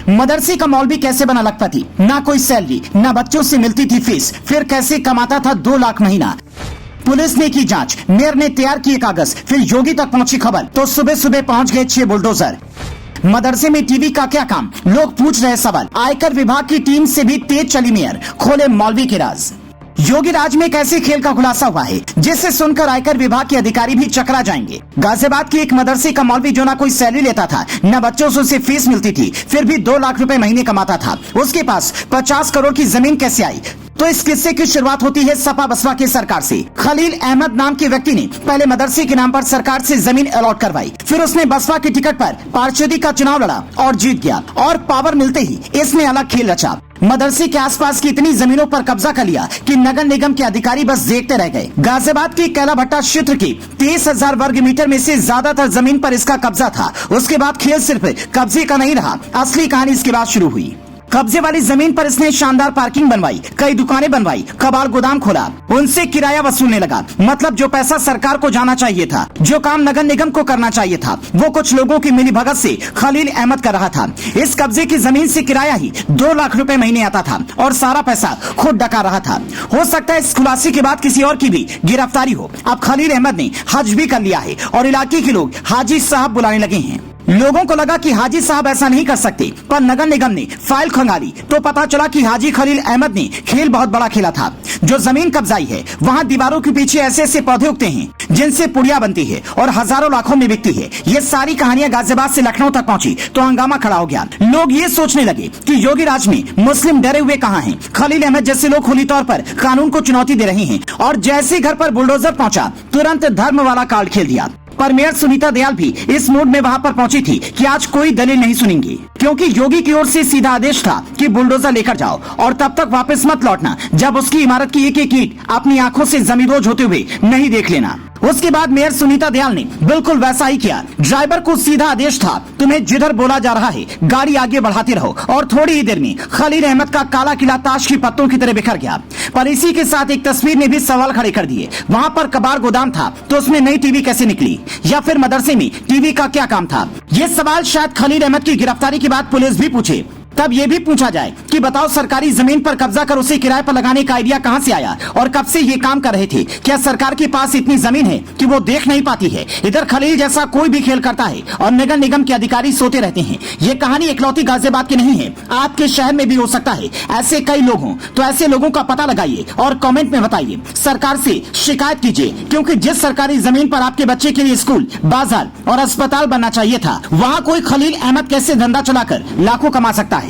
मदरसे का मौलवी कैसे बना लखपति? ना कोई सैलरी, ना बच्चों से मिलती थी फीस, फिर कैसे कमाता था 2 लाख महीना? पुलिस ने की जांच, मेयर ने तैयार किए कागज, फिर योगी तक पहुंची खबर तो सुबह सुबह पहुंच गए 6 बुलडोजर। मदरसे में टीवी का क्या काम? लोग पूछ रहे सवाल। आयकर विभाग की टीम से भी तेज चली मेयर, खोले मौलवी के राज। योगी राज में कैसे खेल का खुलासा हुआ है जिसे सुनकर आयकर विभाग के अधिकारी भी चकरा जाएंगे। गाजियाबाद के एक मदरसे का मौलवी जो ना कोई सैलरी लेता था, न बच्चों से उसे फीस मिलती थी, फिर भी 2 लाख रुपए महीने कमाता था। उसके पास 50 करोड़ की जमीन कैसे आई? तो इस किस्से की शुरुआत होती है सपा बसपा की सरकार से। खलील अहमद नाम के व्यक्ति ने पहले मदरसे के नाम पर सरकार से जमीन अलॉट करवाई, फिर उसने बसपा के टिकट पर पार्षदी का चुनाव लड़ा और जीत गया, और पावर मिलते ही इसने अलग खेल रचा। मदरसे के आसपास की इतनी जमीनों पर कब्जा कर लिया कि नगर निगम के अधिकारी बस देखते रह गए। गाजियाबाद के कैला भट्टा क्षेत्र की 23,000 वर्ग मीटर में से ज्यादातर जमीन पर इसका कब्जा था। उसके बाद खेल सिर्फ कब्जे का नहीं रहा, असली कहानी इसके बाद शुरू हुई। कब्जे वाली जमीन पर इसने शानदार पार्किंग बनवाई, कई दुकानें बनवाई, कबाड़ गोदाम खोला, उनसे किराया वसूलने लगा। मतलब जो पैसा सरकार को जाना चाहिए था, जो काम नगर निगम को करना चाहिए था, वो कुछ लोगों की मिली भगत से खलील अहमद कर रहा था। इस कब्जे की जमीन से किराया ही 2 लाख रुपए महीने आता था और सारा पैसा खुद डका रहा था। हो सकता है इस खुलासे के बाद किसी और की भी गिरफ्तारी हो। अब खलील अहमद ने हज भी कर लिया है और इलाके के लोग हाजी साहब बुलाने लगे हैं। लोगों को लगा कि हाजी साहब ऐसा नहीं कर सकते, पर नगर निगम ने फाइल खंगाली तो पता चला कि हाजी खलील अहमद ने खेल बहुत बड़ा खेला था। जो जमीन कब्जाई है वहाँ दीवारों के पीछे ऐसे ऐसे पौधे उगते हैं जिनसे पुड़िया बनती है और हजारों लाखों में बिकती है। ये सारी कहानियां गाजियाबाद से लखनऊ तक पहुंची तो हंगामा खड़ा हो गया। लोग ये सोचने लगे कि योगी राज में मुस्लिम डरे हुए कहाँ हैं? खलील अहमद जैसे लोग खुली तौर पर कानून को चुनौती दे रहे हैं, और जैसे घर पर बुलडोजर पहुंचा तुरंत धर्म वाला कार्ड खेल दिया। पर मेयर सुनीता दयाल भी इस मूड में वहाँ पर पहुंची थी कि आज कोई दलील नहीं सुनेंगी, क्योंकि योगी की ओर से सीधा आदेश था कि बुलडोजर लेकर जाओ और तब तक वापस मत लौटना जब उसकी इमारत की एक एक ईंट अपनी आंखों से जमींदोज होते हुए नहीं देख लेना। उसके बाद मेयर सुनीता दयाल ने बिल्कुल वैसा ही किया। ड्राइवर को सीधा आदेश था, तुम्हें जिधर बोला जा रहा है गाड़ी आगे बढ़ाते रहो, और थोड़ी ही देर में खलील अहमद का काला किला ताश की पत्तों की तरह बिखर गया। पर इसी के साथ एक तस्वीर ने भी सवाल खड़े कर दिए। वहाँ पर कबाड़ गोदाम था तो उसमें नई टीवी कैसे निकली, या फिर मदरसे में टीवी का क्या काम था? ये सवाल शायद खलील अहमद की गिरफ्तारी के बाद पुलिस भी पूछे। तब ये भी पूछा जाए कि बताओ सरकारी जमीन पर कब्जा कर उसे किराए पर लगाने का आइडिया कहां से आया और कब से ये काम कर रहे थे? क्या सरकार के पास इतनी जमीन है कि वो देख नहीं पाती है? इधर खलील जैसा कोई भी खेल करता है और नगर निगम के अधिकारी सोते रहते हैं। ये कहानी इकलौती गाजियाबाद की नहीं है, आपके शहर में भी हो सकता है। ऐसे कई लोग हों तो ऐसे लोगों का पता लगाइए और कमेंट में बताइए, सरकार से शिकायत कीजिए, क्योंकि जिस सरकारी जमीन पर आपके बच्चे के लिए स्कूल, बाजार और अस्पताल बनना चाहिए था, वहाँ कोई खलील अहमद कैसे धंधा चलाकर लाखों कमा सकता है?